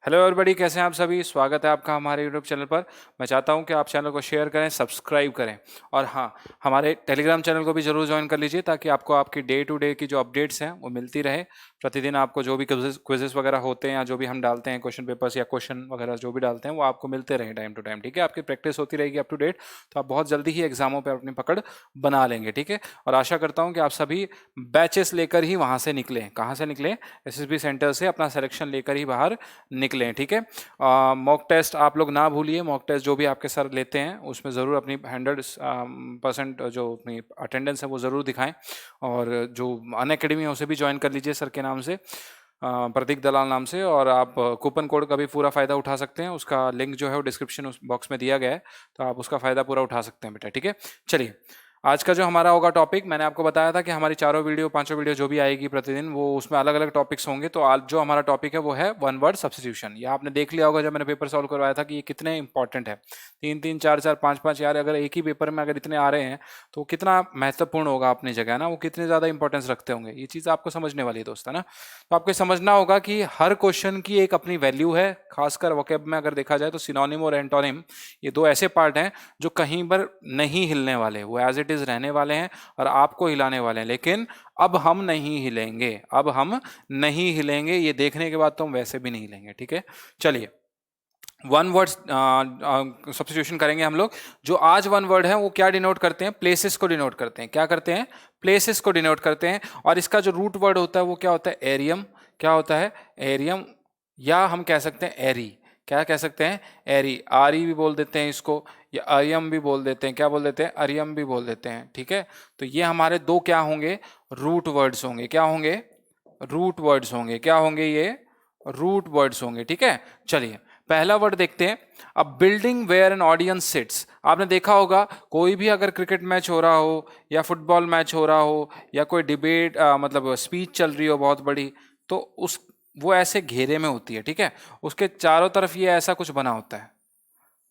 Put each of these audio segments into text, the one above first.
Hello everybody, कैसे हैं आप सभी। स्वागत है आपका हमारे यूट्यूब चैनल पर। मैं चाहता हूं कि आप चैनल को शेयर करें, सब्सक्राइब करें और हाँ, हमारे टेलीग्राम चैनल को भी जरूर ज्वाइन कर लीजिए ताकि आपको आपकी डे टू डे की जो अपडेट्स हैं वो मिलती रहे। प्रतिदिन आपको जो भी क्विजेस वगैरह होते हैं या जो भी हम डालते हैं, क्वेश्चन पेपर्स या क्वेश्चन वगैरह जो भी डालते हैं, वो आपको मिलते रहें टाइम टू टाइम। ठीक है, आपकी प्रैक्टिस होती रहेगी अप टू डेट, तो आप बहुत जल्दी ही एग्जामों पर अपनी पकड़ बना लेंगे। ठीक है, और आशा करता हूँ कि आप सभी बैचेस लेकर ही वहाँ से निकलें। कहाँ से निकलें? एसएसबी सेंटर से अपना सिलेक्शन लेकर ही बाहर निकलें। ठीक है, मॉक टेस्ट आप लोग ना भूलिए। मॉक टेस्ट जो भी आपके सर लेते हैं उसमें ज़रूर अपनी 100% जो अपनी अटेंडेंस है वो ज़रूर दिखाएं। और जो अन अकेडमी है उसे भी ज्वाइन कर लीजिए सर के नाम से, प्रतीक दलाल नाम से। और आप कूपन कोड का भी पूरा फ़ायदा उठा सकते हैं। उसका लिंक जो है वो डिस्क्रिप्शन उस बॉक्स में दिया गया है, तो आप उसका फ़ायदा पूरा उठा सकते हैं बेटा। ठीक है, चलिए आज का जो हमारा होगा टॉपिक, मैंने आपको बताया था कि हमारी चारों वीडियो पांचों वीडियो जो भी आएगी प्रतिदिन वो उसमें अलग अलग टॉपिक्स होंगे। तो आज जो हमारा टॉपिक है वो है वन वर्ड सब्स्टिट्यूशन। ये आपने देख लिया होगा जब मैंने पेपर सॉल्व करवाया था कि ये कितने इंपॉर्टेंट है। 3 3 4 4 5 5 यार, अगर एक ही पेपर में अगर इतने आ रहे हैं तो कितना महत्वपूर्ण होगा अपनी जगह ना, वो कितने ज़्यादा इंपॉर्टेंस रखते होंगे। ये चीज़ आपको समझने वाली है दोस्त, है ना। तो आपको समझना होगा कि हर क्वेश्चन की एक अपनी वैल्यू है। खासकर वोकैब में अगर देखा जाए तो सिनोनिम और एंटोनिम, ये दो ऐसे पार्ट हैं जो कहीं पर नहीं हिलने वाले, वो एज इट इज रहने वाले हैं और आपको हिलाने वाले हैं। लेकिन अब हम नहीं हिलेंगे, अब हम नहीं हिलेंगे, ये देखने के बाद तो हम वैसे भी नहीं हिलेंगे। ठीक है, चलिए वन वर्ड सब्स्टिट्यूशन करेंगे हम लोग। जो आज वन वर्ड है वो क्या डिनोट करते हैं? प्लेसेस को डिनोट करते हैं। क्या करते हैं? प्लेसेस को डिनोट करते हैं। और इसका जो रूट वर्ड होता है वो क्या होता है? एरियम। क्या होता है? एरियम, या हम कह सकते हैं एरी। क्या कह सकते हैं? एरी। आरी भी बोल देते हैं इसको, या अरियम भी बोल देते हैं। क्या बोल देते हैं? अरियम भी बोल देते हैं। ठीक है, तो ये हमारे दो क्या होंगे? रूट वर्ड्स होंगे। क्या होंगे? रूट वर्ड्स होंगे। क्या होंगे? ये रूट वर्ड्स होंगे। ठीक है, चलिए पहला वर्ड देखते हैं। अब building where an audience sits. आपने देखा होगा कोई भी अगर क्रिकेट मैच हो रहा हो या फुटबॉल मैच हो रहा हो या कोई डिबेट मतलब स्पीच चल रही हो बहुत बड़ी, तो उस वो ऐसे घेरे में होती है। ठीक है, उसके चारों तरफ ये ऐसा कुछ बना होता है,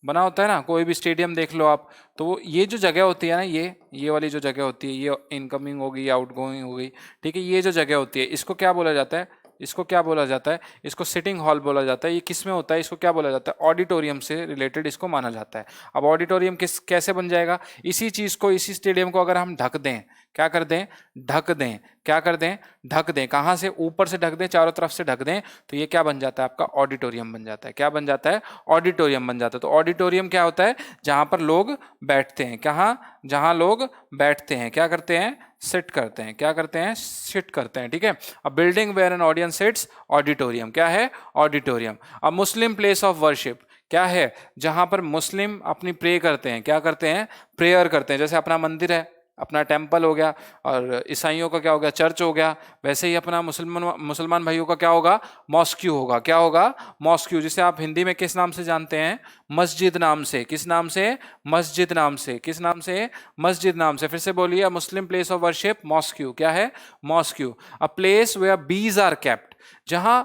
बना होता है ना। कोई भी स्टेडियम देख लो आप, तो वो ये जो जगह होती है ना, ये वाली जो जगह होती है, ये इनकमिंग होगी, आउटगोइंग होगी। ठीक है, ये जो जगह होती है इसको क्या बोला जाता है? इसको क्या बोला जाता है? इसको सिटिंग हॉल बोला जाता है। ये किस में होता है? इसको क्या बोला जाता है? ऑडिटोरियम से रिलेटेड इसको माना जाता है। अब ऑडिटोरियम कैसे बन जाएगा? इसी चीज को, इसी स्टेडियम को अगर हम ढक दें, क्या कर दें? ढक दें। क्या कर दें? ढक दें। कहाँ से? ऊपर से ढक दें, चारों तरफ से ढक दें, तो ये क्या बन जाता है? आपका ऑडिटोरियम बन जाता है। क्या बन जाता है? ऑडिटोरियम बन जाता है। तो ऑडिटोरियम क्या होता है? जहां पर लोग बैठते हैं। कहाँ? जहां लोग बैठते हैं। क्या करते हैं? सिट करते हैं। क्या करते हैं? सिट करते हैं। ठीक है, अब building where an audience sits, auditorium. क्या है? ऑडिटोरियम। अब मुस्लिम प्लेस ऑफ वर्शिप क्या है? जहां पर मुस्लिम अपनी प्रे करते हैं। क्या करते हैं? प्रेयर करते हैं। जैसे अपना मंदिर है, अपना टेम्पल हो गया, और ईसाइयों का क्या हो गया? चर्च हो गया। वैसे ही अपना मुसलमान भाइयों का क्या होगा? मॉस्क्यू होगा। क्या होगा? मॉस्क्यू, जिसे आप हिंदी में किस नाम से जानते हैं? मस्जिद नाम से। किस नाम से? मस्जिद नाम से। किस नाम से? मस्जिद नाम से। फिर से बोलिए, मुस्लिम प्लेस ऑफ वर्शिप मॉस्क्यू। क्या है? Mosque. A place where bees are kept, जहां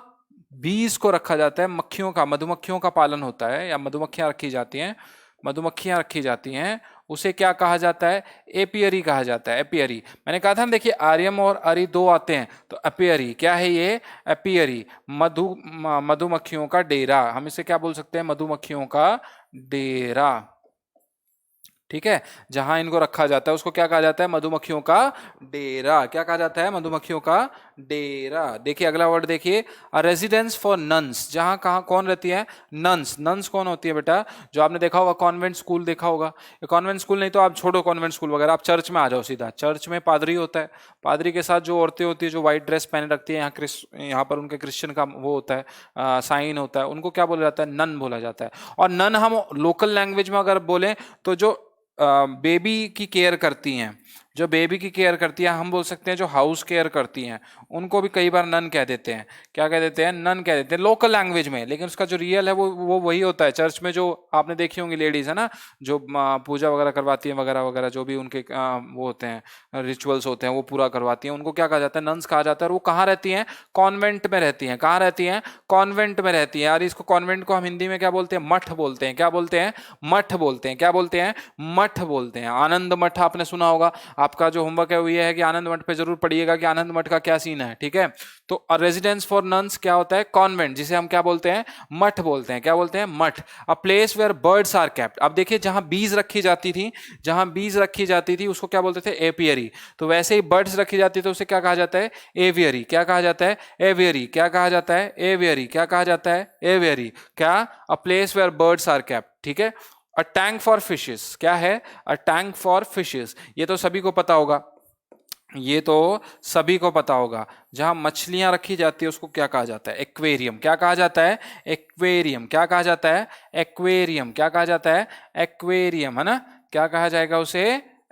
बीज को रखा जाता है, मक्खियों का, मधुमक्खियों का पालन होता है या मधुमक्खियां रखी जाती हैं, मधुमक्खियां रखी जाती हैं, उसे क्या कहा जाता है? एपियरी कहा जाता है। एपियरी। मैंने कहा था ना, देखिए आर्यम और अरी दो आते हैं, तो एपियरी क्या है? ये एपियरी, मधुमक्खियों का डेरा। हम इसे क्या बोल सकते हैं? मधुमक्खियों का डेरा। ठीक है, जहां इनको रखा जाता है उसको क्या कहा जाता है? मधुमक्खियों का डेरा। क्या कहा जाता है? मधुमक्खियों का डेरा। देखिए अगला वर्ड देखिए, अ रेजिडेंस फॉर नन्स। जहां कहां कौन रहती है? नन्स। नन्स कौन होती है बेटा? जो आपने देखा होगा कॉन्वेंट स्कूल देखा होगा। ये कॉन्वेंट स्कूल नहीं तो आप छोड़ो कॉन्वेंट स्कूल वगैरह, आप चर्च में आ जाओ सीधा। चर्च में पादरी होता है, पादरी के साथ जो औरतें होती है जो व्हाइट ड्रेस पहने रखती है, यहाँ पर उनके क्रिश्चियन का वो होता है, साइन होता है, उनको क्या बोला जाता है? नन बोला जाता है। और नन हम लोकल लैंग्वेज में अगर बोलें तो जो बेबी की केयर करती हैं, जो बेबी की केयर करती है, हम बोल सकते हैं जो हाउस केयर करती हैं, उनको भी कई बार नन कह देते हैं। क्या कह देते हैं? नन कह देते हैं लोकल लैंग्वेज में। लेकिन उसका जो रियल है वो वही होता है। चर्च में जो आपने देखी होंगी लेडीज, है ना, जो पूजा वगैरह करवाती हैं, वगैरह वगैरह, जो भी उनके वो होते हैं, रिचुअल्स होते हैं, वो पूरा करवाती हैं, उनको क्या कहा जाता है? नन्स कहा जाता है। और वो कहाँ रहती हैं? कॉन्वेंट में रहती हैं। कहाँ रहती हैं? कॉन्वेंट में रहती हैं। यार इसको कॉन्वेंट को हम हिंदी में क्या बोलते हैं? मठ बोलते हैं। क्या बोलते हैं? मठ बोलते हैं। क्या बोलते हैं? मठ बोलते हैं। आनंद मठ आपने सुना होगा। आपका जो होमवर्क है वो ये है कि आनंद मठ पे जरूर पढ़िएगा कि आनंद मठ का क्या सीन है, ठीक है। तो रेजिडेंस फॉर नन्स क्या होता है, कॉन्वेंट, जिसे हम क्या बोलते हैं, मठ बोलते हैं। क्या बोलते हैं, मठ। A place where birds are kept. अब देखिए जहां बीज रखी जाती थी, जहां बीज रखी जाती थी उसको क्या बोलते थे, एपियरी। तो वैसे ही बर्ड्स रखी जाती तो उसे क्या कहा जाता है, एवियरी। क्या कहा जाता है, एवियरी। क्या कहा जाता है, एवियरी। क्या कहा जाता है, एवियरी। क्या, a place where birds are kept, ठीक है। अ टैंक फॉर फिशेस, क्या है, अ टैंक फॉर फिशेस। ये तो सभी को पता होगा, ये तो सभी को पता होगा। जहां मछलियां रखी जाती है उसको क्या कहा जाता है, एक्वेरियम। क्या कहा जाता है, एक्वेरियम। क्या कहा जाता है, एक्वेरियम। क्या कहा जाता है, एक्वेरियम, है ना। क्या कहा जाएगा उसे,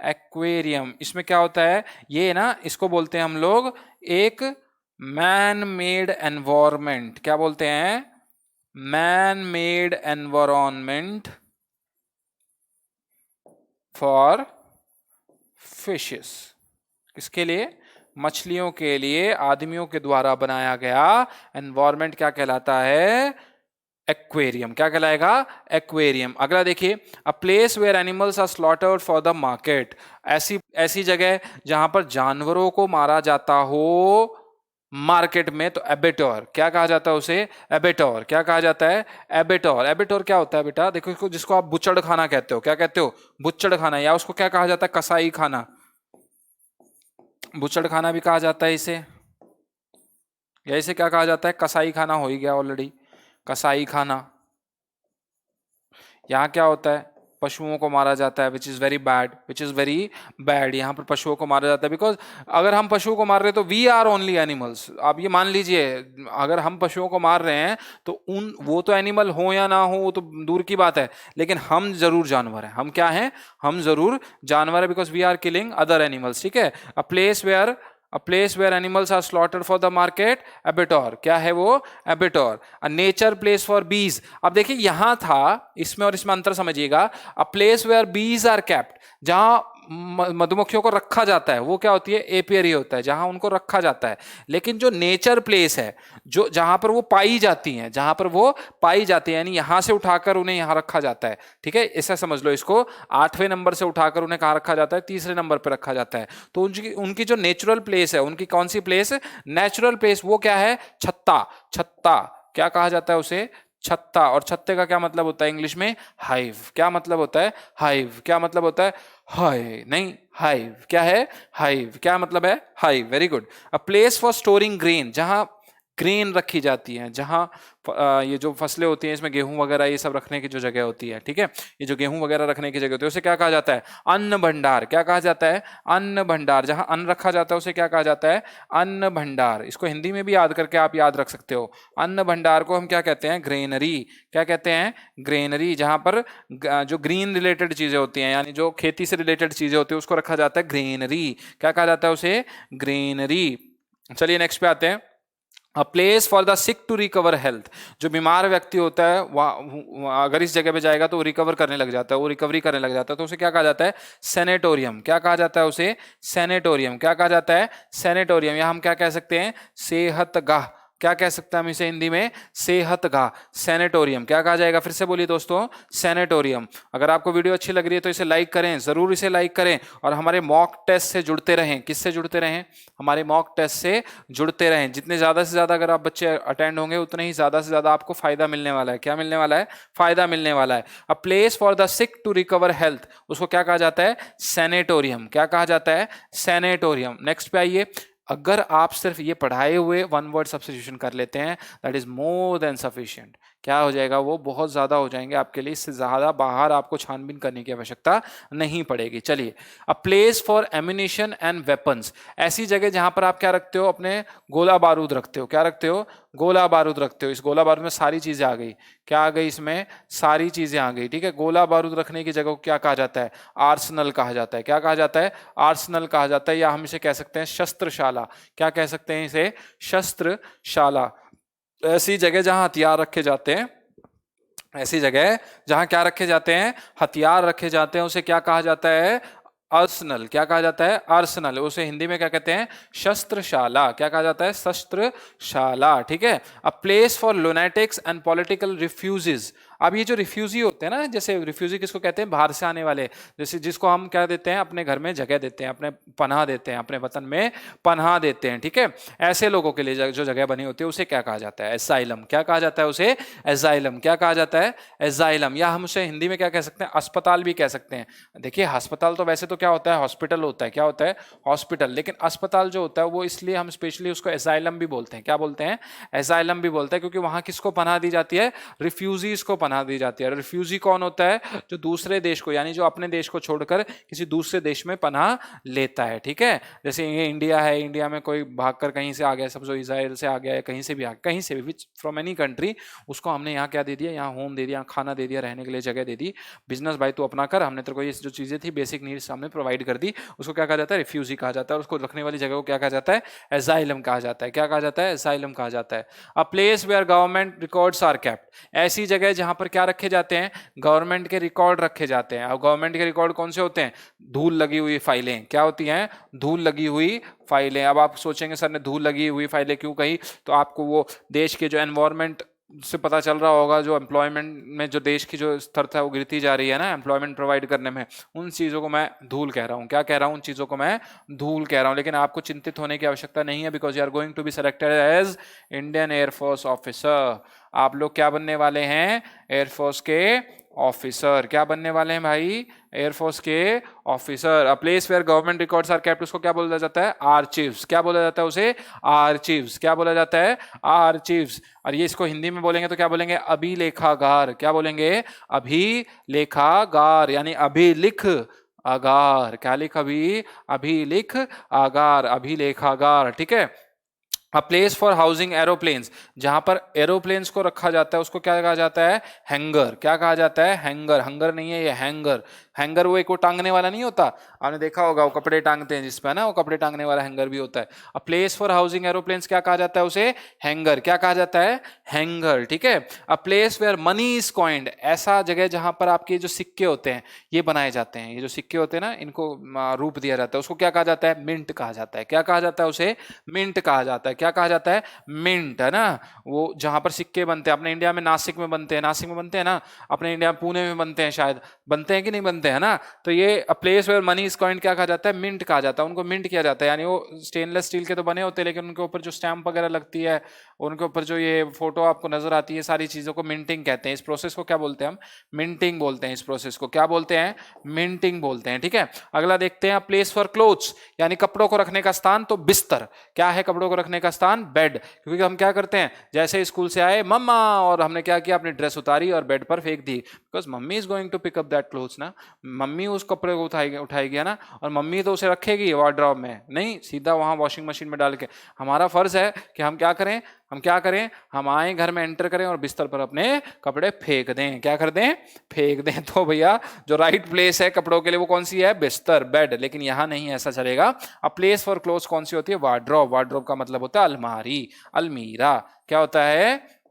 एक्वेरियम। इसमें क्या होता है, ये ना इसको बोलते हैं हम लोग एक मैन मेड एनवायरमेंट। क्या बोलते हैं, man made environment for fishes. किसके लिए, मछलियों के लिए आदमियों के द्वारा बनाया गया एनवायरमेंट क्या कहलाता है, एक्वेरियम। क्या कहलाएगा, एक्वेरियम। अगला देखिए, a place where animals are slaughtered for the market. ऐसी ऐसी जगह जहां पर जानवरों को मारा जाता हो मार्केट में, तो एबेटोर। क्या कहा जाता है उसे, एबेटोर। क्या कहा जाता है, एबेटोर। एबेटोर क्या होता है बेटा, देखो इसको, जिसको आप बुच्चड़ खाना कहते हो। क्या कहते हो, बुच्चड़ खाना, या उसको क्या कहा जाता है, कसाई खाना। बुचड़ खाना भी कहा जाता है इसे, या इसे क्या कहा जाता है, कसाई खाना हो ही गया ऑलरेडी, कसाई खाना। यहाँ क्या होता है, पशुओं को मारा जाता है, which is very bad, which is very bad. यहाँ पर पशुओं को मारा जाता है, बिकॉज अगर हम पशुओं को मार रहे हैं तो वी आर ओनली एनिमल्स। आप ये मान लीजिए, अगर हम पशुओं को मार रहे हैं तो वो तो एनिमल हो या ना हो वो तो दूर की बात है, लेकिन हम जरूर जानवर हैं। हम क्या हैं, हम जरूर जानवर है, because we are killing other animals, ठीक है। A place where, a place where animals are slaughtered for the market, abattoir. क्या है वो, abattoir. A nature place for bees. अब देखिए यहां था, इसमें और इसमें अंतर समझिएगा। अ place where bees are kept, जहां मधुमक्खियों को रखा जाता है वो क्या होती है, एपियरी होता है, जहां उनको रखा जाता है। लेकिन जो नेचर प्लेस है, जो जहां पर वो पाई जाती हैं, जहां पर वो पाई जाती है, यानी यहां से उठाकर उन्हें यहां रखा जाता है, ठीक है। ऐसा समझ लो इसको, 8वें नंबर से उठाकर उन्हें कहां रखा जाता है, तीसरे नंबर पर रखा जाता है। तो उनकी उनकी जो नेचुरल प्लेस है, उनकी कौन सी प्लेस, नेचुरल प्लेस, वो क्या है, छत्ता। छत्ता क्या कहा जाता है उसे, छत्ता। और छत्ते का क्या मतलब होता है इंग्लिश में, हाइव। क्या मतलब होता है, हाइव। क्या मतलब होता है, हाय नहीं, हाइव। क्या है, हाइव। क्या मतलब है, hive. Very good. A place for storing grain, जहां ग्रेन रखी जाती है, जहां ये जो फसलें होती हैं, इसमें गेहूं वगैरह ये सब रखने की जो जगह होती है, ठीक है, ये जो गेहूं वगैरह रखने की जगह होती है उसे क्या कहा जाता है, अन्न भंडार। क्या कहा जाता है, अन्न भंडार। जहां अन्न रखा जाता है उसे क्या कहा जाता है, अन्न भंडार। इसको हिंदी में भी याद करके आप याद रख सकते हो। अन्न भंडार को हम क्या कहते हैं, ग्रेनरी। क्या कहते हैं, ग्रेनरी। जहां पर जो ग्रीन रिलेटेड चीजें होती हैं, यानी जो खेती से रिलेटेड चीजें होती है, उसको रखा जाता है ग्रेनरी। क्या कहा जाता है उसे, ग्रेनरी। चलिए नेक्स्ट पे आते हैं। A place for the sick to recover health. जो बीमार व्यक्ति होता है वह अगर इस जगह पे जाएगा तो वो रिकवर करने लग जाता है, वो रिकवरी करने लग जाता है, तो उसे क्या कहा जाता है, सेनेटोरियम। क्या कहा जाता है उसे, सेनेटोरियम। क्या कहा जाता है, सेनेटोरियम। या हम क्या कह सकते हैं, सेहतगाह। क्या कह सकते हैं हम इसे हिंदी में, सेहतगाह, सेनेटोरियम। क्या कहा जाएगा, फिर से बोलिए दोस्तों, सेनेटोरियम। अगर आपको वीडियो अच्छी लग रही है तो इसे लाइक करें, जरूर इसे लाइक करें, और हमारे मॉक टेस्ट से जुड़ते रहें। किससे जुड़ते रहें, हमारे मॉक टेस्ट से जुड़ते रहें। जितने ज्यादा से ज्यादा अगर आप बच्चे अटेंड होंगे उतने ही ज्यादा से ज्यादा आपको फायदा मिलने वाला है। क्या मिलने वाला है, फायदा मिलने वाला है। A place for the sick to recover health, उसको क्या कहा जाता है, सेनेटोरियम। क्या कहा जाता है, सेनेटोरियम। नेक्स्ट पे आइए। अगर आप सिर्फ ये पढ़ाए हुए वन वर्ड सब्स्टिट्यूशन कर लेते हैं, that is more than sufficient. क्या हो जाएगा, वो बहुत ज्यादा हो जाएंगे आपके लिए। इससे ज्यादा बाहर आपको छानबीन करने की आवश्यकता नहीं पड़ेगी। चलिए, अ place for ammunition and weapons. ऐसी जगह जहां पर आप क्या रखते हो, अपने गोला बारूद रखते हो। क्या रखते हो, गोला बारूद रखते हो। इस गोला बारूद में सारी चीजें आ गई। क्या आ गई, इसमें सारी चीजें आ गई, ठीक है। गोला बारूद रखने की जगह को क्या कहा जाता है, आर्सनल कहा जाता है। क्या कहा जाता है, आर्सनल कहा जाता है, या हम इसे कह सकते हैं शस्त्रशाला। क्या कह सकते हैं इसे, शस्त्रशाला। ऐसी जगह जहां हथियार रखे जाते हैं, ऐसी जगह जहां क्या रखे जाते हैं, हथियार रखे जाते हैं, उसे क्या कहा जाता है, अर्सनल। क्या कहा जाता है? अर्सनल। उसे हिंदी में क्या कहते हैं? शस्त्रशाला। क्या कहा जाता है? शस्त्रशाला। ठीक है। A place for lunatics and political refugees. अब ये जो रिफ्यूजी होते हैं ना, जैसे रिफ्यूजी किसको कहते हैं? बाहर से आने वाले, जैसे जिसको हम क्या देते हैं? अपने घर में जगह देते हैं, अपने पनाह देते हैं, अपने वतन में पनाह देते हैं। ठीक है। ऐसे लोगों के लिए जो जगह बनी होती है उसे क्या कहा जाता है? एसाइलम। क्या कहा जाता है उसे? एसाइलम। क्या कहा जाता है? एसाइलम। या हम उसे हिंदी में क्या कह सकते हैं? अस्पताल भी कह सकते हैं। देखिए, अस्पताल तो वैसे तो क्या होता है? हॉस्पिटल होता है। क्या होता है? हॉस्पिटल। लेकिन अस्पताल जो होता है वो इसलिए हम स्पेशली उसको एसाइलम भी बोलते हैं। क्या बोलते हैं? एसाइलम भी बोलते हैं, क्योंकि वहां किसको पनाह दी जाती है? रिफ्यूजीज को पनाह दी जाती है। रिफ्यूजी कौन होता है? जो दूसरे देश को, यानी जो अपने देश को छोड़कर किसी दूसरे देश में पनाह लेता है। ठीक है। जैसे ये इंडिया है, इंडिया में कोई भागकर कहीं से आ गया, समझो इजराइल से आ गया है, कहीं से भी आ, कहीं से भी, विच फ्रॉम एनी कंट्री, उसको हमने यहाँ क्या दे दिया? यहाँ होम दे दिया, खाना दे दिया, रहने के लिए जगह दे दी, बिजनेस भाई तू अपना कर, हमने तेरे को ये जो चीजें थी बेसिक नीड्स हमने प्रोवाइड कर दी, उसको क्या कहा जाता है? रिफ्यूजी कहा जाता है। और उसको रखने वाली जगह को क्या कहा जाता है? एसाइलम कहा जाता है। क्या कहा जाता है? एसाइलम कहा जाता है। A place where government records are kept. ऐसी जगह जहां पर क्या रखे जाते हैं? गवर्नमेंट के रिकॉर्ड रखे जाते हैं। अब गवर्नमेंट के रिकॉर्ड कौन से होते हैं? धूल लगी हुई फाइलें। क्या होती हैं? धूल लगी हुई फाइलें। अब आप सोचेंगे सर ने धूल लगी हुई फाइलें क्यों कही? तो आपको वो देश के जो एनवायरमेंट से पता चल रहा होगा, जो एम्प्लॉयमेंट में जो देश की जो स्तर था वो गिरती जा रही है ना, एम्प्लॉयमेंट प्रोवाइड करने में, उन चीज़ों को मैं धूल कह रहा हूँ। क्या कह रहा हूँ? उन चीज़ों को मैं धूल कह रहा हूँ। लेकिन आपको चिंतित होने की आवश्यकता नहीं है, because you are going to be selected as Indian air force officer. आप लोग क्या बनने वाले हैं? एयरफोर्स के ऑफिसर। क्या बनने वाले हैं भाई? एयरफोर्स के officer. A place where government records are kept, उसको क्या बोला जाता है? आर्चिव्स। क्या बोला जाता है उसे? आर्चिव्स। क्या बोला जाता है? आर्चिव्स। और ये इसको हिंदी में बोलेंगे तो क्या बोलेंगे? अभिलेखागार। क्या बोलेंगे? अभिलेखागार, यानी अभिलिख आगार। क्या लिख? अभिलिख आगार, अभिलेखागार। ठीक है। A place for housing aeroplanes, जहां पर एरोप्लेन्स को रखा जाता है उसको क्या कहा जाता है? हैंगर। क्या कहा जाता है? हैंगर। हंगर नहीं है ये, हैंगर। हैंगर वो एक वो टांगने वाला नहीं होता, आपने देखा होगा, वो कपड़े टांगते हैं जिसपे ना, वो कपड़े टांगने वाला हैंगर भी होता है। A place for housing aeroplanes क्या कहा जाता है उसे? हैंगर। क्या कहा जाता है? हैंगर। ठीक है। A place where money is coined, ऐसा जगह जहां पर आपके जो सिक्के होते हैं ये बनाए जाते हैं, ये जो सिक्के होते हैं ना इनको रूप दिया जाता है, उसको क्या कहा जाता है? मिंट कहा जाता है। क्या कहा जाता है उसे? मिंट कहा जाता है। क्या कहा जाता है? मिंट, है ना। वो जहां पर सिक्के बनते हैं, अपने इंडिया में नासिक में बनते हैं, नासिक में बनते हैं ना, अपने इंडिया पुणे में बनते हैं, शायद बनते हैं कि नहीं बनते हैं ना। तो ये a place where money is coined क्या कहा जाता है? मिंट कहा जाता है। उनको मिंट किया जाता है, यानी वो स्टेनलेस स्टील के तो बने होते हैं, लेकिन उनके ऊपर जो स्टैंप वगैरह लगती है, उनके ऊपर जो ये फोटो आपको नजर आती है, सारी चीजों को मिंटिंग कहते हैं। इस प्रोसेस को क्या बोलते हैं हम? मिंटिंग बोलते हैं। इस प्रोसेस को क्या बोलते हैं? मिंटिंग बोलते हैं। ठीक है। अगला देखते हैं, प्लेस फॉर क्लोथ्स, यानी कपड़ों को रखने का स्थान। तो बिस्तर। क्या है कपड़ों को रखने का स्थान? बेड। क्योंकि हम क्या करते हैं, जैसे स्कूल से आए मम्मा, और हमने क्या किया? अपनी ड्रेस उतारी और बेड पर फेंक दी, because mummy is going to pick up that clothes ना, मम्मी उस कपड़े को उठाएगी है ना, और मम्मी तो उसे रखेगी वार्डरोब में, नहीं सीधा वहां वॉशिंग मशीन में डाल के। हमारा फर्ज है कि हम क्या करें? हम क्या करें? हम आए, घर में एंटर करें और बिस्तर पर अपने कपड़े फेंक दें। क्या कर दें? फेंक दें। तो भैया जो राइट प्लेस है कपड़ों के लिए वो कौन सी है? बिस्तर, बेड। लेकिन यहां नहीं ऐसा चलेगा। अ प्लेस फॉर क्लोथ्स कौन सी होती है? वार्डरोब। वार्डरोब का मतलब होता है अलमारी, अलमीरा। क्या होता है?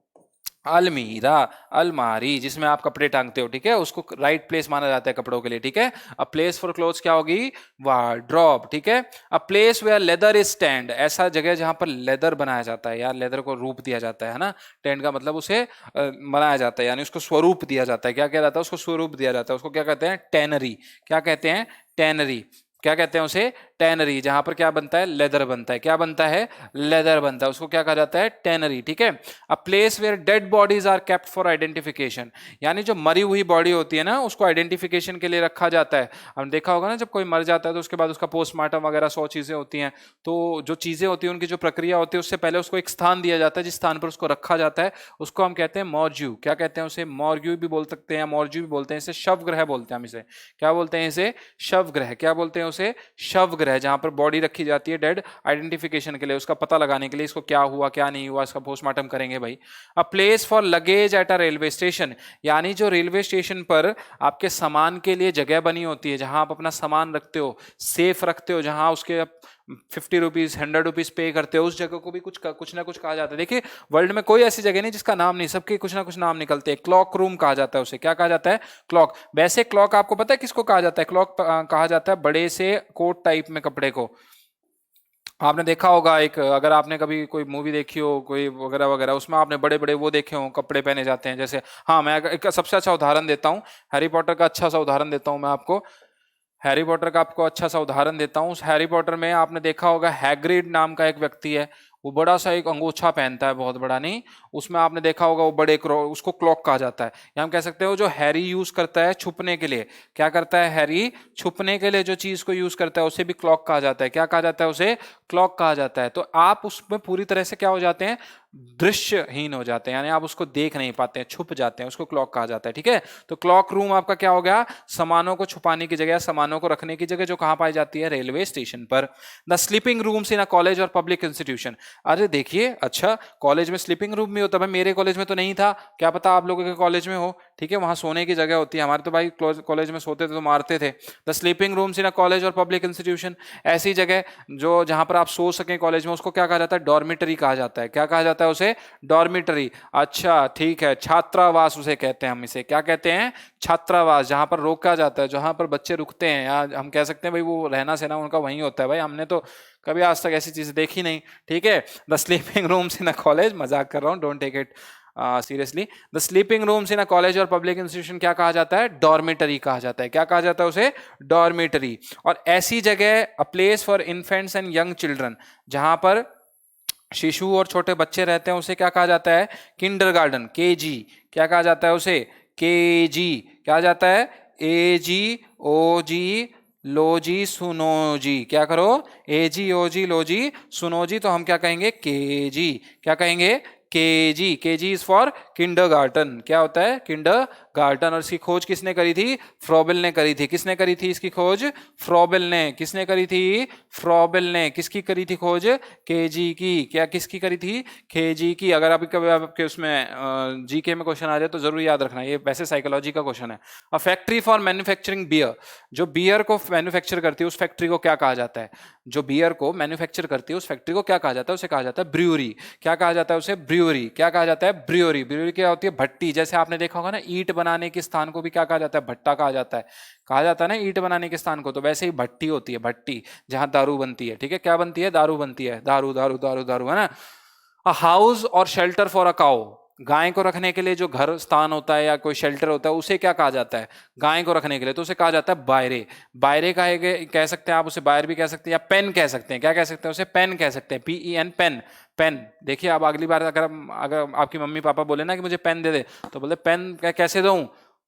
अलमीरा, अलमारी, जिसमें आप कपड़े टांगते हो। ठीक है। उसको राइट प्लेस माना जाता है कपड़ों के लिए। ठीक है। अ प्लेस फॉर क्लोथ्स क्या होगी? वार्डरोब। ठीक है। A place where leather is tanned, ऐसा जगह जहां पर लेदर बनाया जाता है, यार लेदर को रूप दिया जाता है ना, टेंट का मतलब उसे बनाया जाता है, यानी उसको स्वरूप दिया जाता है। क्या किया जाता है? उसको स्वरूप दिया जाता है। उसको क्या कहते हैं? टैनरी। क्या कहते हैं? टैनरी। क्या कहते हैं उसे? टैनरी। जहां पर क्या बनता है? लेदर बनता है। क्या बनता है? लेदर बनता है। उसको क्या कहा जाता है? टैनरी। ठीक है। A place where dead bodies are kept for identification, यानी जो मरी हुई बॉडी होती है ना उसको आइडेंटिफिकेशन के लिए रखा जाता है। हमने देखा होगा ना, जब कोई मर जाता है तो उसके बाद उसका पोस्टमार्टम वगैरह 100 चीजें होती हैं, तो जो चीजें होती हैं उनकी जो प्रक्रिया होती है उससे पहले उसको एक स्थान दिया जाता है, जिस स्थान पर उसको रखा जाता है उसको हम कहते हैं मॉर्ग्यू। क्या कहते हैं उसे? मॉर्ग्यू भी बोल सकते हैं, मॉर्ग्यू भी बोलते हैं, इसे शव ग्रह बोलते हैं हम इसे। क्या बोलते हैं इसे? शव ग्रह। क्या बोलते हैं उसे? शव ग्रह। जहां पर बॉडी रखी जाती है डेड, आइडेंटिफिकेशन के लिए, उसका पता लगाने के लिए, इसको क्या हुआ क्या नहीं हुआ, इसका पोस्टमार्टम करेंगे भाई। अ place for luggage at a railway station, यानी जो रेलवे स्टेशन पर आपके सामान के लिए जगह बनी होती है, जहां आप अपना सामान रखते हो, सेफ रखते हो, जहां उसके ₹50 ₹100 पे करते हो, उस जगह को भी कुछ ना कुछ कहा जाता है। देखिए वर्ल्ड में कोई ऐसी जगह नहीं जिसका नाम नहीं, सबके कुछ ना कुछ नाम निकलते हैं। क्लॉक रूम कहा जाता है उसे, क्या कहा जाता है? क्लॉक। वैसे क्लॉक आपको पता है किसको कहा जाता है? क्लॉक कहा जाता है बड़े से कोट टाइप में कपड़े को। आपने देखा होगा एक, अगर आपने कभी कोई मूवी देखी हो कोई वगैरह वगैरह, उसमें आपने बड़े बड़े वो देखे हो कपड़े पहने जाते हैं। जैसे हाँ, मैं एक सबसे अच्छा उदाहरण देता हूँ, हैरी पॉटर का अच्छा सा उदाहरण देता हूँ मैं आपको। हैरी पॉटर का आपको अच्छा सा उदाहरण देता हूँ। उस हैरी पॉटर में आपने देखा होगा हैग्रिड नाम का एक व्यक्ति है, वो बड़ा सा एक अंगोछा पहनता है, बहुत बड़ा नहीं। उसमें आपने देखा होगा वो बड़े उसको क्लॉक कहा जाता है। या हम कह सकते हो जो हैरी यूज करता है छुपने के लिए, क्या करता है हैरी? छुपने के लिए जो चीज को यूज करता है उसे भी क्लॉक कहा जाता है। क्या कहा जाता है? उसे क्लॉक कहा जाता है। तो आप उसमें पूरी तरह से क्या हो जाते हैं? दृश्यहीन हो जाते हैं, यानी आप उसको देख नहीं पाते हैं, छुप जाते हैं, उसको क्लॉक कहा जाता है। ठीक है, तो क्लॉक रूम आपका क्या हो गया? सामानों को छुपाने की जगह, सामानों को रखने की जगह, जो कहां पाई जाती है? रेलवे स्टेशन पर। The sleeping rooms in a college और पब्लिक इंस्टीट्यूशन। अरे देखिए, अच्छा कॉलेज में स्लीपिंग रूम भी होता है? मेरे कॉलेज में तो नहीं था, क्या पता आप लोगों के कॉलेज में हो। ठीक है, वहां सोने की जगह होती है, हमारे तो भाई कॉलेज में सोते थे तो मारते थे। The sleeping rooms in a college और पब्लिक इंस्टीट्यूशन, ऐसी जगह जो जहां पर आप सो सकें कॉलेज में, उसको क्या कहा जाता है? डॉर्मिटरी कहा जाता है। क्या कहा जाता है उसे? डॉर्मिटरी। अच्छा ठीक है, छात्रावास उसे कहते हैं हम। इसे क्या कहते हैं? छात्रावास, जहां पर रोका जाता है, जहां पर बच्चे रुकते हैं, या हम कह सकते हैं भाई वो रहना सहना उनका वहीं होता है। भाई हमने तो कभी आज तक ऐसी चीज देखी नहीं। ठीक है, the sleeping rooms in a college, मजाक कर रहा हूँ, don't take it seriously. The sleeping rooms in a college और पब्लिक इंस्टीट्यूशन क्या कहा जाता है? डॉर्मिटरी कहा जाता है। क्या कहा जाता है उसे? डॉर्मिटरी। और ऐसी जगह, अ place for infants and young children, जहां पर शिशु और छोटे बच्चे रहते हैं, उसे क्या कहा जाता है? Kindergarten, KG. क्या कहा जाता है उसे? केजी। क्या जाता है? ए जी ओ जी लो जी सुनो जी। क्या करो? ए जी ओ जी लो जी सुनो जी, तो हम क्या कहेंगे? केजी। क्या कहेंगे? KG. KG is for kindergarten. क्या होता है? किंडरगार्टन। और इसकी खोज किसने करी थी? फ्रॉबेल ने करी थी। किसने करी थी इसकी खोज? फ्रॉबेल ने। किसने करी थी? फ्रॉबेल ने। किसकी करी थी खोज? केजी की। क्या किसकी करी थी? केजी की। अगर अभी कभी आपके उसमें जीके में क्वेश्चन आ जाए तो जरूर याद रखना, ये वैसे साइकोलॉजी का क्वेश्चन है। A factory for manufacturing beer, जो बियर को मैन्युफैक्चर करती है उस फैक्ट्री को क्या कहा जाता है? जो बियर को मैन्युफैक्चर करती है उस फैक्ट्री को क्या कहा जाता है? उसे कहा जाता है ब्रूअरी। क्या कहा जाता है उसे? ब्रूअरी। क्या कहा जाता है? ब्रूअरी। ब्रूअरी क्या होती है? भट्टी। जैसे आपने देखा होगा ना, ईंट बनाने के स्थान को भी क्या कहा जाता है? भट्टा कहा जाता है। कहा जाता है ना ईंट बनाने के स्थान को, तो वैसे ही भट्टी होती है, भट्टी, जहां दारू बनती है। ठीक है, क्या बनती है? दारू बनती है। दारू दारू दारू दारू, है ना। अ हाउस और शेल्टर फॉर अ काउ, गाय को रखने के लिए जो घर स्थान होता है या कोई शेल्टर होता है, उसे क्या कहा जाता है? गाय को रखने के लिए तो उसे कहा जाता है बायरे। बायरे का कह सकते हैं आप उसे, बायर भी कह सकते हैं, या पेन कह सकते हैं। क्या कह सकते हैं उसे? पेन कह सकते हैं, PEN, पेन। पेन। देखिए आप अगली बार अगर आपकी मम्मी पापा बोले ना कि मुझे पेन दे दे, तो बोले पेन कैसे दूं?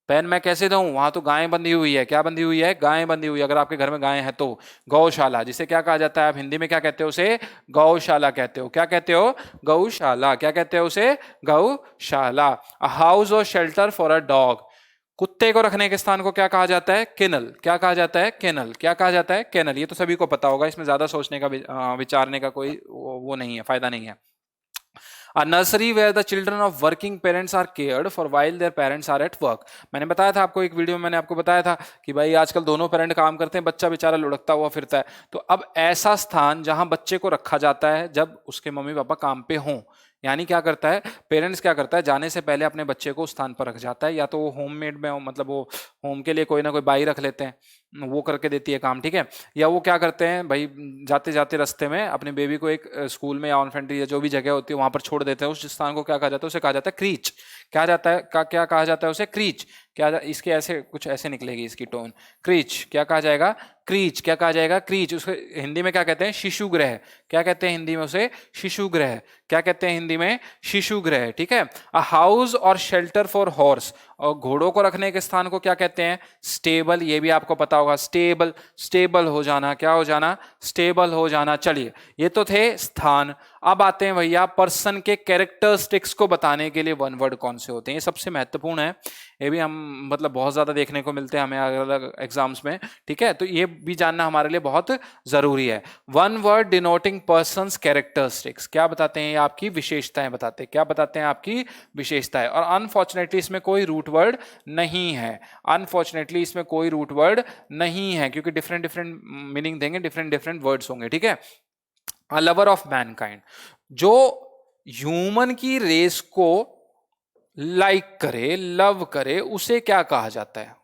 पेन मैं कैसे दूं? वहां तो गाय बंधी हुई है। क्या बंधी हुई है? गाय बंधी हुई है। अगर आपके घर में गाय है तो गौशाला, जिसे क्या कहा जाता है? आप हिंदी में क्या कहते हो उसे? गौशाला कहते हो। क्या कहते हो? गौशाला। क्या कहते हो उसे? गौशाला। अ हाउस और शेल्टर फॉर अ डॉग, कुत्ते को रखने के स्थान को क्या कहा जाता है? केनल। क्या कहा जाता है? केनल। क्या कहा जाता है? केनल। ये तो सभी को पता होगा, इसमें ज्यादा सोचने का विचारने का कोई वो नहीं है, फायदा नहीं है। A nursery where the children of working parents are cared for while their parents are at work. मैंने बताया था आपको, एक वीडियो में मैंने आपको बताया था कि भाई आजकल दोनों पेरेंट काम करते हैं, बच्चा बेचारा लुढ़कता हुआ फिरता है। तो अब ऐसा स्थान जहां बच्चे को रखा जाता है जब उसके मम्मी पापा काम पे हों, यानी क्या करता है पेरेंट्स? क्या करता है, जाने से पहले अपने बच्चे को उस स्थान पर रख जाता है, या तो वो होममेड में मतलब वो होम के लिए कोई ना कोई बाई रख लेते हैं, वो करके देती है काम। ठीक है, या वो क्या करते हैं भाई, जाते जाते रास्ते में अपने बेबी को एक स्कूल में या ऑनफेंट्री या जो भी जगह होती है वहां पर छोड़ देते हैं। उस स्थान को क्या कहा जाता है? उसे कहा जाता है क्रीच। क्या जाता है क्या कहा जाता है उसे? क्रीच। इसके ऐसे कुछ ऐसे निकलेगी इसकी टोन, क्रीच। क्या कहा जाएगा? क्रीच। क्या कहा जाएगा? क्रीच। उसको हिंदी में क्या कहते हैं? शिशु गृह। क्या कहते हैं हिंदी में उसे? शिशु गृह। क्या कहते हैं हिंदी में? शिशु गृह। ठीक है। अ हाउस और शेल्टर फॉर हॉर्स, और घोड़ों को रखने के स्थान को क्या कहते हैं? स्टेबल। ये भी आपको पता होगा, स्टेबल। स्टेबल हो जाना। क्या हो जाना? स्टेबल हो जाना। चलिए, ये तो थे स्थान। अब आते हैं भैया पर्सन के कैरेक्टरिस्टिक्स को बताने के लिए वन वर्ड कौन से होते हैं। ये सबसे महत्वपूर्ण है, ये भी हम मतलब बहुत ज्यादा देखने को मिलते हैं हमें अलग अलग एग्जाम्स में। ठीक है, तो ये भी जानना हमारे लिए बहुत जरूरी है। One word denoting persons characteristics, क्या बताते हैं? ये आपकी विशेषताएं बताते हैं। क्या बताते हैं? आपकी विशेषताएं। और अनफॉर्चुनेटली इसमें कोई रूट वर्ड नहीं है, अनफॉर्चुनेटली इसमें कोई रूट वर्ड नहीं है, क्योंकि डिफरेंट डिफरेंट मीनिंग देंगे, डिफरेंट डिफरेंट वर्ड्स होंगे, ठीक है। अ लवर ऑफ मैनकाइंड, जो ह्यूमन की रेस को लाइक करे, लव करे, उसे क्या कहा जाता है?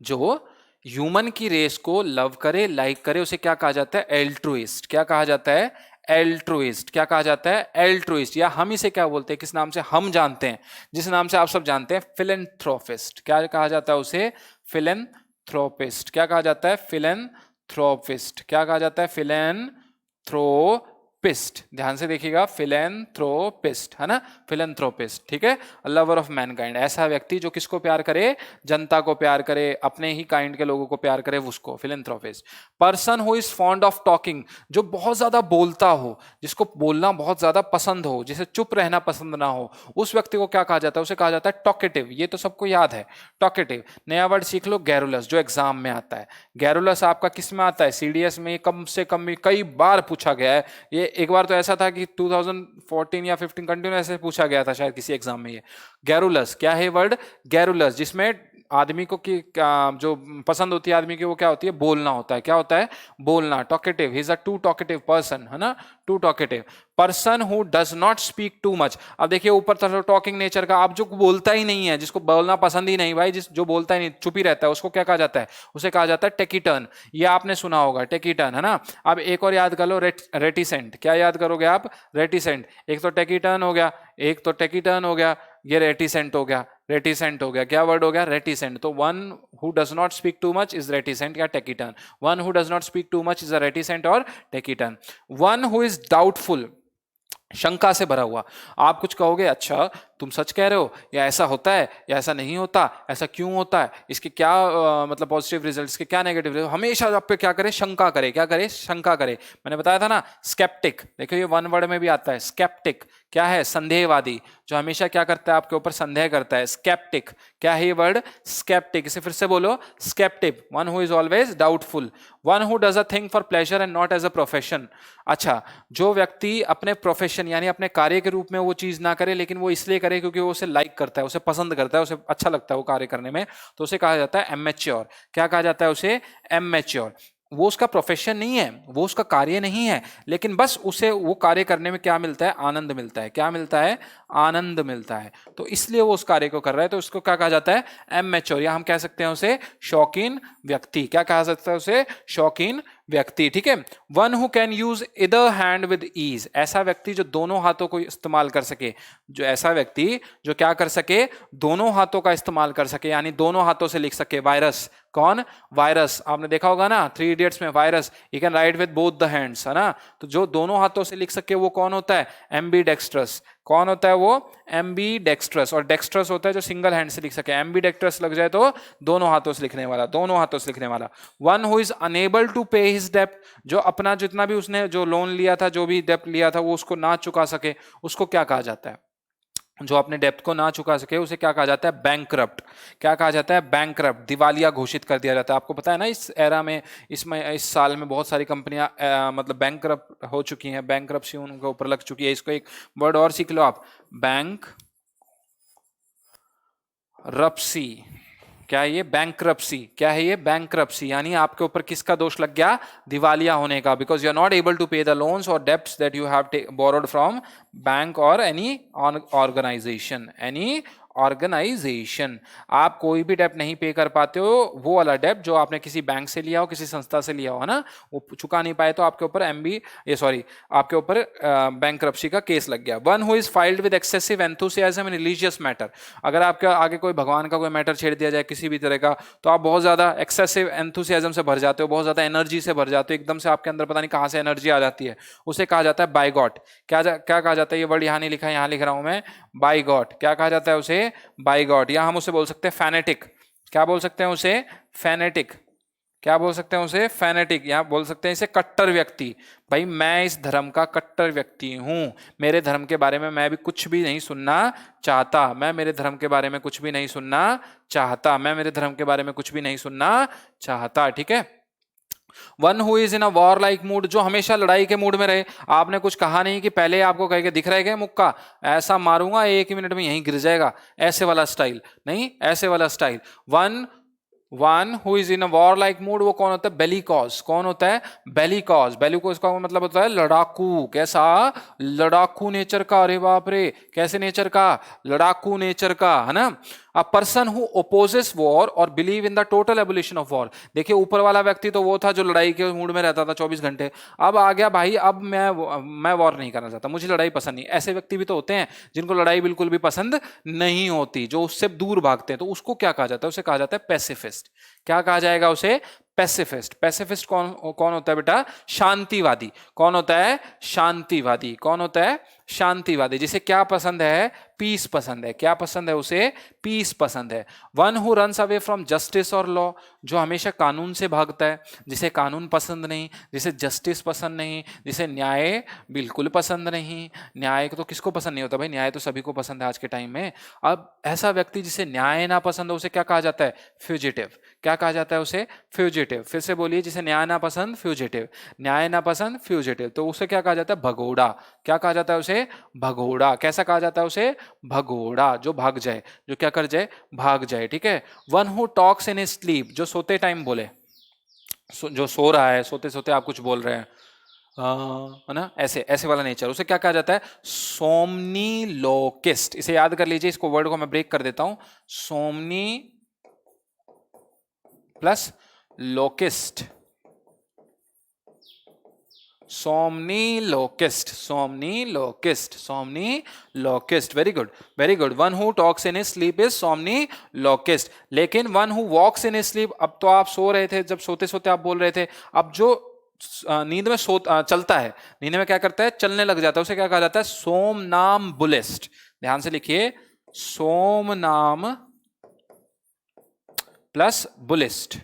जो ह्यूमन की रेस को लव करे, लाइक करे, उसे क्या कहा जाता है? एल्ट्रुइस्ट। क्या कहा जाता है? एल्ट्रुइस्ट। क्या कहा जाता है? एल्ट्रुइस्ट। या हम इसे क्या बोलते हैं, किस नाम से हम जानते हैं, जिस नाम से आप सब जानते हैं, फिलेंथ्रोपिस्ट। क्या कहा जाता है उसे? फिलेंथ्रोपिस्ट। क्या कहा जाता है? फिलेंथ्रोपिस्ट। क्या कहा जाता है? फिलेंथ्रोपिस्ट। ध्यान से देखिएगा, फिलेंथ्रोपिस्ट है ना, फिलेंथ्रोपिस्ट, ठीक है। लवर ऑफ मैनकाइंड, ऐसा व्यक्ति जो किसको प्यार करे? जनता को प्यार करे, अपने ही काइंड के लोगों को प्यार करे, उसको philanthropist. Person who is fond of talking, जो बहुत ज्यादा बोलता हो, जिसको बोलना बहुत ज्यादा पसंद हो, जिसे चुप रहना पसंद ना हो, उस व्यक्ति को क्या कहा जाता है? उसे कहा जाता है टॉकेटिव। ये तो सबको याद है, टॉकेटिव। नया वर्ड सीख लो, गैरुलस, जो एग्जाम में आता है। गैरुलस आपका किस में आता है? सीडीएस में कम से कम कई बार पूछा गया है। ये एक बार तो ऐसा था कि 2014 या 15 कंटिन्यू ऐसे पूछा गया था शायद किसी एग्जाम में। ये गैरुलस क्या है? वर्ड गैरुलस, जिसमें आदमी को की जो पसंद होती है आदमी की, वो क्या होती है? बोलना होता है। क्या होता है? बोलना। Talkative, he is a too talkative person, है ना, too talkative person who does not speak too much. अब देखिए ऊपर तरफ टॉकिंग नेचर का, आप जो बोलता ही नहीं है, जिसको बोलना पसंद ही नहीं भाई, जो बोलता ही नहीं, चुप ही रहता है, उसको क्या कहा जाता है? उसे कहा जाता है टेकिटर्न। ये आपने सुना होगा, टेकिटर्न, है ना। अब एक और याद कर लो, रेटिसेंट। क्या याद करोगे आप? रेटिसेंट। एक तो टेकिटर्न हो गया, एक तो टेकिटर्न हो गया, ये रेटिसेंट हो गया, रेटिसेंट हो गया। क्या वर्ड हो गया? रेटिसेंट। तो one who does not speak too much is reticent या taciturn. One who does not speak too much is a reticent और taciturn. One who is doubtful, शंका से भरा हुआ। आप कुछ कहोगे, अच्छा तुम सच कह रहे हो, या ऐसा होता है, या ऐसा नहीं होता, ऐसा क्यों होता है, इसके क्या मतलब पॉजिटिव रिजल्ट, इसके क्या नेगेटिव रिजल्ट, हमेशा आप पे क्या करे? शंका करे। क्या करे? शंका करे। मैंने बताया था ना, स्केप्टिक। देखो ये वन वर्ड में भी आता है, स्केप्टिक। क्या है? संदेहवादी, जो हमेशा क्या करता है? आपके ऊपर संदेह करता है। स्केप्टिक। क्या है ये वर्ड? स्केप्टिक। इसे फिर से बोलो, sceptic. One who is always doubtful. One who does a thing for pleasure and not as a profession. अच्छा, जो व्यक्ति अपने प्रोफेशन यानी अपने कार्य के रूप में वो चीज ना करे, लेकिन वो इसलिए करे क्योंकि वो उसे लाइक करता है, उसे पसंद करता है, उसे अच्छा लगता है वो कार्य करने में, तो उसे कहा जाता है एमेच्योर। क्या कहा जाता है उसे? एमेच्योर। वो उसका प्रोफेशन नहीं है, वो उसका कार्य नहीं है, लेकिन बस उसे वो कार्य करने में क्या मिलता है? आनंद मिलता है। क्या मिलता है? आनंद मिलता है, तो इसलिए वो उस कार्य को कर रहा है, तो उसको क्या कहा जाता है? एमेच्योर। या हम कह सकते हैं उसे शौकीन व्यक्ति। क्या कहा सकता है उसे? शौकीन व्यक्ति, ठीक है। One who can use either hand with ease, ऐसा व्यक्ति जो दोनों हाथों को इस्तेमाल कर सके, जो ऐसा व्यक्ति जो क्या कर सके? दोनों हाथों का इस्तेमाल कर सके, यानी दोनों हाथों से लिख सके। वायरस। कौन? वायरस। आपने देखा होगा ना 3 इडियट्स में, virus he can write with both the hands, है ना। तो जो दोनों हाथों से लिख सके वो कौन होता है? एम्बीडेक्स्ट्रस। कौन होता है वो? एम्बीडेक्स्ट्रस। और डेक्स्ट्रस होता है जो सिंगल हैंड से लिख सके। एम्बीडेक्स्ट्रस लग जाए तो दोनों हाथों से लिखने वाला, दोनों हाथों से लिखने वाला। One who is unable to pay his डेप्ट, जो अपना जितना भी उसने जो लोन लिया था, जो भी डेप्ट लिया था, वो उसको ना चुका सके, उसको क्या कहा जाता है? जो अपने डेप्थ को ना चुका सके उसे क्या कहा जाता है? बैंकरप्ट। क्या कहा जाता है? बैंकरप्ट। दिवालिया घोषित कर दिया जाता है। आपको पता है ना, इस एरा में, इस साल में बहुत सारी कंपनियां मतलब बैंकरप्ट हो चुकी हैं, बैंकरप्सी उनके ऊपर लग चुकी है। इसको एक वर्ड और सीख लो आप, बैंकरप्सी। क्या है ये? बैंकरप्सी। क्या है ये? बैंकरप्सी। यानी आपके ऊपर किसका दोष लग गया? दिवालिया होने का, because you are not able to pay the loans और debts that you have borrowed from bank और एनी ऑर्गेनाइजेशन। आप कोई भी डेब्ट नहीं पे कर पाते हो, वो वाला डेब्ट जो आपने किसी बैंक से लिया हो, किसी संस्था से लिया हो, है ना, वो चुका नहीं पाए, तो आपके ऊपर आपके ऊपर बैंकरप्सी का केस लग गया। One who is filed with excessive enthusiasm in religious matter. अगर आपके आगे कोई भगवान का कोई मैटर छेड़ दिया जाए किसी भी तरह का, तो आप बहुत ज्यादा एक्सेसिव एंथुसियाज्म से भर जाते हो, बहुत ज्यादा एनर्जी से भर जाते हो, एकदम से आपके अंदर पता नहीं कहां से एनर्जी आ जाती है, उसे कहा जाता है बाय गॉड। क्या कहा जाता है? ये वर्ड यहां नहीं लिखा है, यहां लिख रहा हूं मैं, बाय गॉड। क्या कहा जाता है उसे? By God. या हम उसे बोल सकते हैं फैनेटिक। क्या बोल सकते हैं उसे? फैनेटिक। क्या बोल सकते हैं उसे? फैनेटिक। या बोल सकते हैं इसे कट्टर व्यक्ति। भाई मैं इस धर्म का कट्टर व्यक्ति हूं, मेरे धर्म के बारे में मैं भी कुछ भी नहीं सुनना चाहता, मैं मेरे धर्म के बारे में कुछ भी नहीं सुनना चाहता, मैं मेरे धर्म के बारे में कुछ भी नहीं सुनना चाहता, ठीक है। One who is in a war like mood, जो हमेशा लड़ाई के मूड में रहे। आपने कुछ कहा नहीं कि पहले आपको कह के दिख रहा है क्या मुक्का, ऐसा मारूंगा 1 मिनट में यहीं गिर जाएगा, ऐसे वाला स्टाइल नहीं, ऐसे वाला style. One one who is in a war like mood, वो कौन होता है, बेलिकॉज। कौन होता है, बेलिकॉज। बेलिकॉज का मतलब होता है लड़ाकू। कैसा, लड़ाकू नेचर का। अरे बाप रे, कैसे नेचर का, लड़ाकू नेचर का, है ना। अ पर्सन हु ओपोजेस वॉर और believe in the total abolition of war. देखिए ऊपर वाला व्यक्ति तो वो था जो लड़ाई के मूड में रहता था 24 घंटे, अब आ गया भाई अब मैं वॉर नहीं करना चाहता, मुझे लड़ाई पसंद नहीं। ऐसे व्यक्ति भी तो होते हैं जिनको लड़ाई बिल्कुल भी पसंद नहीं होती, जो उससे दूर भागते हैं, तो उसको क्या कहा जाता है, उसे कहा जाता है पैसिफिस्ट। क्या कहा जाएगा उसे, पैसिफिस्ट। पैसिफिस्ट कौन कौन होता है बेटा, शांतिवादी। कौन होता है, शांतिवादी। कौन होता है, शांतिवादी। जिसे क्या पसंद है, पीस पसंद है। क्या पसंद है उसे, पीस पसंद है। One who runs away from justice और लॉ, जो हमेशा कानून से भागता है, जिसे कानून पसंद नहीं, जिसे जस्टिस पसंद नहीं, जिसे न्याय बिल्कुल पसंद नहीं। न्याय तो किसको पसंद नहीं होता भाई, न्याय तो सभी को पसंद है आज के टाइम में। अब ऐसा व्यक्ति जिसे न्याय ना पसंद हो उसे क्या कहा जाता है, फ्यूजिटिव। क्या कहा जाता है उसे, फ्यूजिटिव। फिर से बोलिए, जिसे न्याय ना पसंद, फ्यूजिटिव। न्याय ना पसंद, फ्यूजिटिव। तो उसे क्या कहा जाता है, भगोड़ा। क्या कहा जाता है उसे, भगोड़ा। कैसा कहा जाता है उसे, भगोड़ा। जो भाग जाए, जो क्या कर जाए, भाग जाए। ठीक है। One who talks in sleep, जो सोते टाइम बोले, जो सो रहा है, सोते सोते आप कुछ बोल रहे हैं, है ना, ऐसे ऐसे वाला नेचर, उसे क्या कहा जाता है, सोमनीलोकिस्ट। इसे याद कर लीजिए, इसको वर्ड को मैं ब्रेक कर देता हूं, somni plus loquist. Somniloquist, somniloquist, somniloquist. Very good, very good. One who talks in sleep is somniloquist. लेकिन one who walks in sleep, अब तो आप सो रहे थे, जब सोते सोते आप बोल रहे थे, अब जो नींद में चलता है, नींद में क्या करता है, चलने लग जाता है, उसे क्या कहा जाता है, सोमनाम बुलिस्ट। ध्यान से लिखिए, सोमनाम प्लस बुलिस्ट।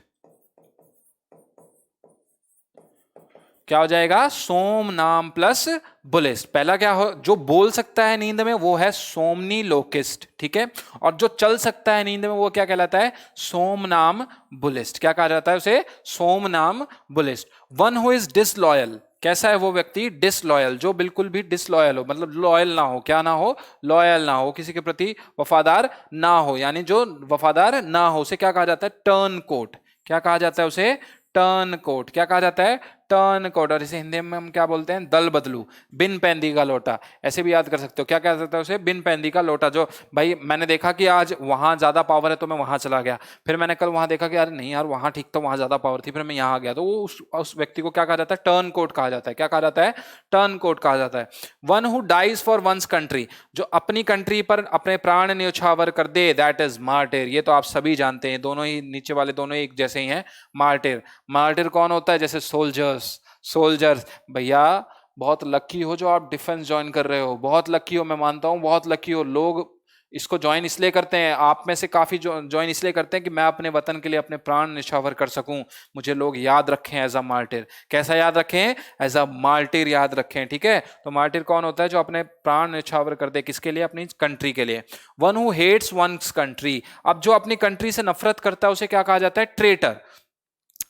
क्या हो जाएगा, सोम नाम प्लस बुलिस्ट। पहला क्या हो, जो बोल सकता है नींद में वो है सोमनी लोकिस्ट। ठीक है। और जो चल सकता है नींद में वो क्या कहलाता है, सोम नाम बुलिस्ट। क्या कहा जाता है उसे, सोम नाम बुलिस्ट। वन हु इज डिसलॉयल, कैसा है वो व्यक्ति, डिसलॉयल। जो बिल्कुल भी डिसलॉयल हो, मतलब लॉयल ना हो, क्या ना हो, लॉयल ना हो, किसी के प्रति वफादार ना हो, यानी जो वफादार ना हो, उसे क्या कहा जाता है, टर्न कोट। क्या कहा जाता है उसे, टर्न कोट। क्या कहा जाता है, टर्न कोट। और इसे हिंदी में हम क्या बोलते हैं, दल बदलू, बिन पैंदी का लोटा, ऐसे भी याद कर सकते हो। क्या कह सकते हो उसे, बिन पैंदी का लोटा। जो भाई मैंने देखा कि आज वहां ज्यादा पावर है तो मैं वहां चला गया, फिर मैंने कल वहां देखा कि यार नहीं यार वहां ठीक था, वहां ज्यादा पावर थी, फिर मैं यहाँ आ गया, तो वो उस व्यक्ति को क्या कहा जाता है, टर्न कोट कहा जाता है। क्या कहा जाता है, टर्न कोट कहा जाता है। One who dies for one's country, जो अपनी कंट्री पर अपने प्राण न्यौछावर कर दे, दैट इज मार्टिर। ये तो आप सभी जानते हैं, दोनों ही नीचे वाले दोनों एक जैसे ही हैं, मार्टिर। मार्टिर कौन होता है, जैसे सोल्जर्स, सोल्जर्स। भैया बहुत लकी हो जो आप डिफेंस ज्वाइन कर रहे हो, बहुत लकी हो, मैं मानता हूं बहुत लकी हो। लोग इसको ज्वाइन इसलिए करते हैं, आप में से काफी ज्वाइन इसलिए करते हैं कि मैं अपने वतन के लिए अपने प्राण निछावर कर सकूं, मुझे लोग याद रखें एज अ मार्टिर। कैसा याद रखें, एज अ मार्टिर याद रखें। ठीक है। तो मार्टिर कौन होता है, जो अपने प्राण निछावर कर दे, किसके लिए, अपनी कंट्री के लिए। One who hates one's country, अब जो अपनी कंट्री से नफरत करता है उसे क्या कहा जाता है, ट्रेटर।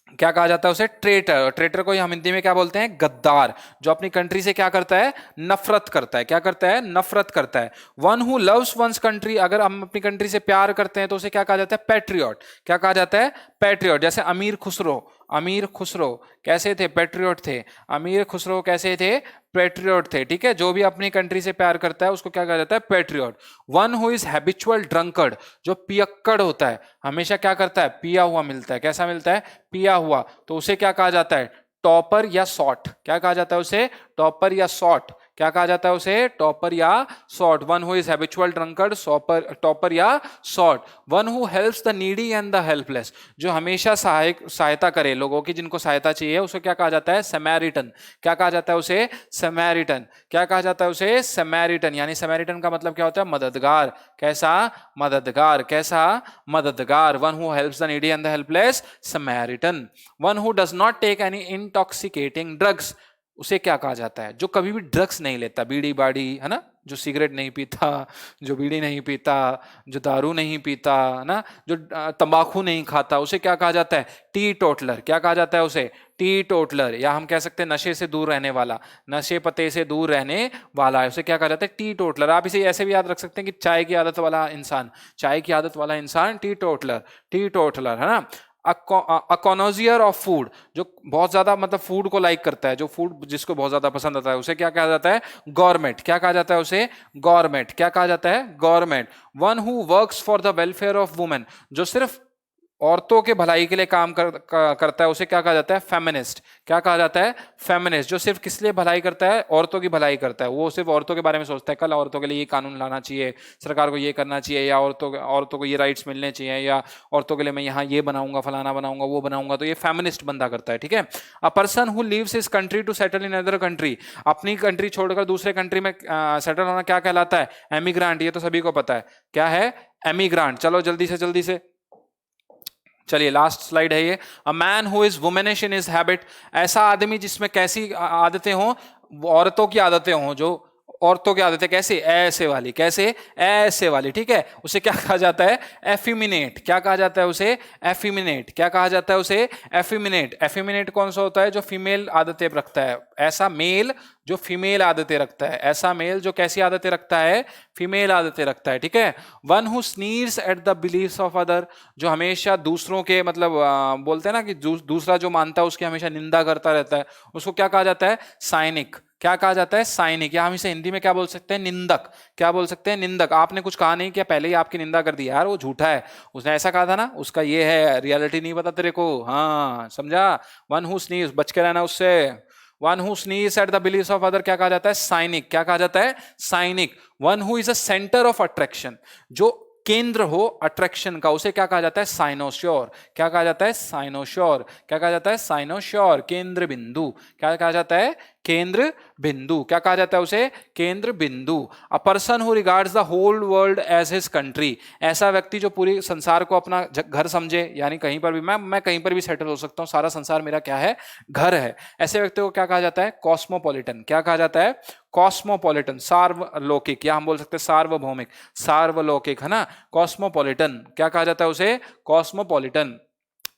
क्या कहा जाता है उसे, ट्रेटर। ट्रेटर को हम हिंदी में क्या बोलते हैं, गद्दार। जो अपनी कंट्री से क्या करता है, नफरत करता है। क्या करता है, नफरत करता है। One who loves one's country, अगर हम अपनी कंट्री से प्यार करते हैं तो उसे क्या कहा जाता है, पैट्रियट। क्या कहा जाता है, पैट्रियट। जैसे अमीर खुसरो, अमीर खुसरो कैसे थे, पैट्रियट थे। अमीर खुसरो कैसे थे, पैट्रियट थे। ठीक है। जो भी अपनी कंट्री से प्यार करता है उसको क्या कहा जाता है, patriot. One who is habitual drunkard, जो पियक्कड़ होता है, हमेशा क्या करता है, पिया हुआ मिलता है। कैसा मिलता है, पिया हुआ, तो उसे क्या कहा जाता है, टॉपर या सॉट। क्या कहा जाता है उसे, टॉपर या सॉट। क्या कहा जाता है उसे, टॉपर या sot. One who is habitual drunkard, toper या sot. One who helps the needy and the helpless, जो हमेशा सहायता करे लोगों की, जिनको सहायता चाहिए, उसे क्या कहा जाता है, समैरिटन। क्या कहा जाता है उसे, समैरिटन। क्या कहा जाता है उसे, समैरिटन। यानी समैरिटन का मतलब क्या होता है, मददगार। कैसा, मददगार। कैसा, मददगार। One who helps the needy and the helpless, Samaritan. One who does not take any intoxicating drugs, उसे क्या कहा जाता है, जो कभी भी ड्रग्स नहीं लेता, बीड़ी बाड़ी, है ना, जो सिगरेट नहीं पीता, जो बीड़ी नहीं पीता, जो दारू नहीं पीता ना, जो तंबाकू नहीं खाता, उसे क्या कहा जाता है? T toddler. क्या कहा जाता है उसे? T toddler. या हम कह सकते हैं नशे से दूर रहने वाला, नशे पते से दूर रहने वाला है, उसे क्या कहा जाता है? T toddler. आप इसे ऐसे भी याद रख सकते हैं कि चाय की आदत वाला इंसान, चाय की आदत वाला इंसान टी टोटलर, टी टोटलर, है ना। अकोनोजियर ऑफ फूड, जो बहुत ज्यादा मतलब फूड को लाइक करता है, जो फूड जिसको बहुत ज्यादा पसंद आता है, उसे क्या कहा जाता है? गवर्नमेंट। क्या कहा जाता है उसे? गवर्नमेंट। क्या कहा जाता है? Government. One who works for the welfare of women, जो सिर्फ औरतों के भलाई के लिए काम करता है, उसे क्या कहा जाता है? फेमिनिस्ट। क्या कहा जाता है? फेमिनिस्ट। जो सिर्फ किस लिए भलाई करता है? औरतों की भलाई करता है, वो सिर्फ औरतों के बारे में सोचता है, कल औरतों के लिए ये कानून लाना चाहिए, सरकार को ये करना चाहिए, या औरतों को ये राइट्स मिलने चाहिए, या औरतों के लिए मैं यहाँ ये बनाऊंगा, फलाना बनाऊंगा, वो बनाऊंगा, तो ये फेमिनिस्ट बंदा करता है, ठीक है। A person who leaves his country to settle in other country, अपनी कंट्री छोड़कर दूसरे कंट्री में सेटल होना क्या कहलाता है? एमिग्रांट। ये तो सभी को पता है, क्या है? एमिग्रांट। चलो जल्दी से चलिए लास्ट स्लाइड है ये। A man who is womanish in his habit, ऐसा आदमी जिसमें कैसी आदतें हों? औरतों की आदतें हों, जो औरतों की आदतें कैसे? ऐसे वाली। कैसे? ऐसे वाली, ठीक है। उसे क्या कहा जाता है? एफिमिनेट। क्या कहा जाता है उसे? एफिमिनेट। क्या कहा जाता है उसे? एफिमिनेट। एफिमिनेट कौन सा होता है? जो फीमेल आदतें रखता है। ऐसा मेल जो फीमेल आदतें रखता है, ऐसा मेल जो कैसी आदतें रखता है? फीमेल आदतें रखता है, ठीक है। One who sneers at the beliefs of other, जो हमेशा दूसरों के मतलब बोलते हैं ना कि दूसरा जो मानता है उसकी हमेशा निंदा करता रहता है, उसको क्या कहा जाता है? साइनिक। क्या कहा जाता है? साइनिक। या हम इसे हिंदी में क्या बोल सकते हैं? निंदक। क्या बोल सकते हैं? निंदक। आपने कुछ कहा नहीं किया, पहले ही आपकी निंदा कर दी, यार वो झूठा है, उसने ऐसा कहा था ना, उसका ये है, रियलिटी नहीं पता तेरे को, हाँ समझा। वन हु स्नीज, बच के रहना उससे। One who sneeze at the believes of other क्या कहा जाता है? साइनिक। क्या कहा जाता है? Cynic. One who is a centre of attraction, जो केंद्र हो अट्रैक्शन का, उसे क्या कहा जाता है? साइनोश्योर। क्या कहा जाता है? साइनोश्योर। क्या कहा जाता है? साइनोश्योर। केंद्र बिंदु। क्या कहा जाता है? केंद्र बिंदु। क्या कहा जाता है उसे? केंद्र बिंदु। A person who regards the whole world as his country, ऐसा व्यक्ति जो पूरे संसार को अपना घर समझे, यानी कहीं पर भी मैं कहीं पर भी सेटल हो सकता हूं, सारा संसार मेरा क्या है? घर है। ऐसे व्यक्ति को क्या कहा जाता है? कॉस्मोपॉलिटन। क्या कहा जाता है? कॉस्मोपॉलिटन। सार्वलौकिक, या हम बोल सकते हैं सार्वभौमिक, सार्वलौकिक, है ना। कॉस्मोपॉलिटन। क्या कहा जाता है उसे? कॉस्मोपॉलिटन।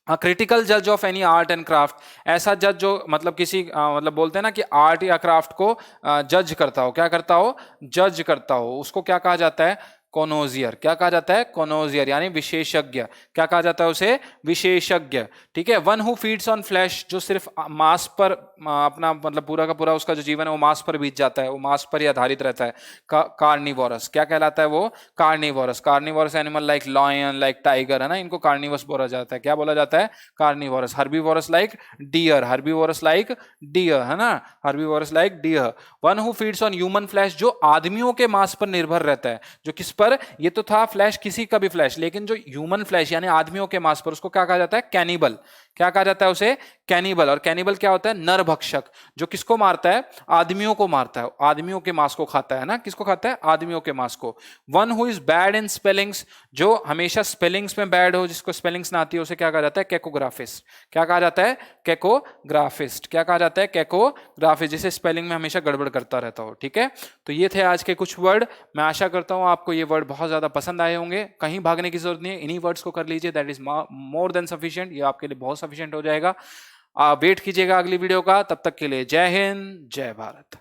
क्रिटिकल जज of any art and craft, ऐसा जज जो मतलब किसी मतलब बोलते हैं ना कि आर्ट या क्राफ्ट को जज करता हो। क्या करता हो? जज करता हो, उसको क्या कहा जाता है? कोनोजियर। क्या कहा जाता है? कोनोजियर, यानी विशेषज्ञ। क्या कहा जाता है उसे? विशेषज्ञ, ठीक है। One who feeds on flash, जो सिर्फ मांस पर अपना मतलब पूरा का पूरा उसका जो जीवन है वो मांस पर बीत जाता है, वो मांस पर ही आधारित रहता है। कार्निवोरस। क्या कहलाता है वो? Carnivorous. Carnivorous animal like lion, like tiger, है ना, इनको कार्निवोरस बोला जाता है। क्या बोला जाता है? Carnivorous. Herbivorous like deer, herbivorous like deer, है ना, herbivorous like deer. One who feeds on human flesh, जो आदमियों के मांस पर निर्भर रहता है, जो किस पर? ये तो था फ्लैश, किसी का भी फ्लैश, लेकिन जो ह्यूमन फ्लैश यानी आदमियों के मांस पर, उसको क्या कहा जाता है? कैनिबल। क्या कहा जाता है उसे? कैनिबल। और कैनिबल क्या होता है? नरभक्षक, जो किसको मारता है? आदमियों को मारता है, आदमियों के मांस को खाता है ना। किसको खाता है? आदमियों के मांस को। One who is bad in spellings, जो हमेशा स्पेलिंग्स में बैड हो, जिसको स्पेलिंग्स ना आती है, उसे क्या कहा जाता है? कैकोग्राफिस्ट। क्या कहा जाता है? कैकोग्राफिस्ट। क्या कहा जाता है? कैकोग्राफिस्ट, जिसे स्पेलिंग में हमेशा गड़बड़ करता रहता हो, ठीक है। तो ये थे आज के कुछ वर्ड। मैं आशा करता हूं आपको ये वर्ड बहुत ज्यादा पसंद आए होंगे, कहीं भागने की जरूरत नहीं है, इन्हीं वर्ड्स को कर लीजिए, that is more than sufficient, ये आपके लिए बहुत सफिशिएंट हो जाएगा। वेट कीजिएगा अगली वीडियो का, तब तक के लिए जय हिंद, जय भारत।